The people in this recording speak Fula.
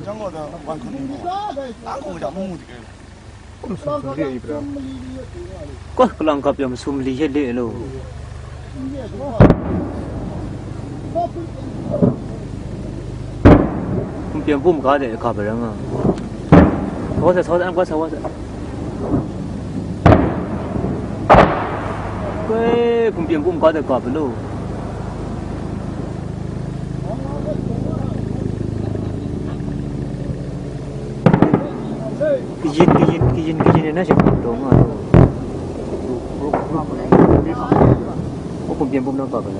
장거다 완전 땅고 잡는 거 có lòng cặp dòng sum lì hết lệ luôn không tiền bùm cá để cặp rồi mà có thể ăn quá sao quê không tiền bùm cá để cặp luôn cái gì này nó sẽ đúng rồi. Không tiền bùm đâu cặp rồi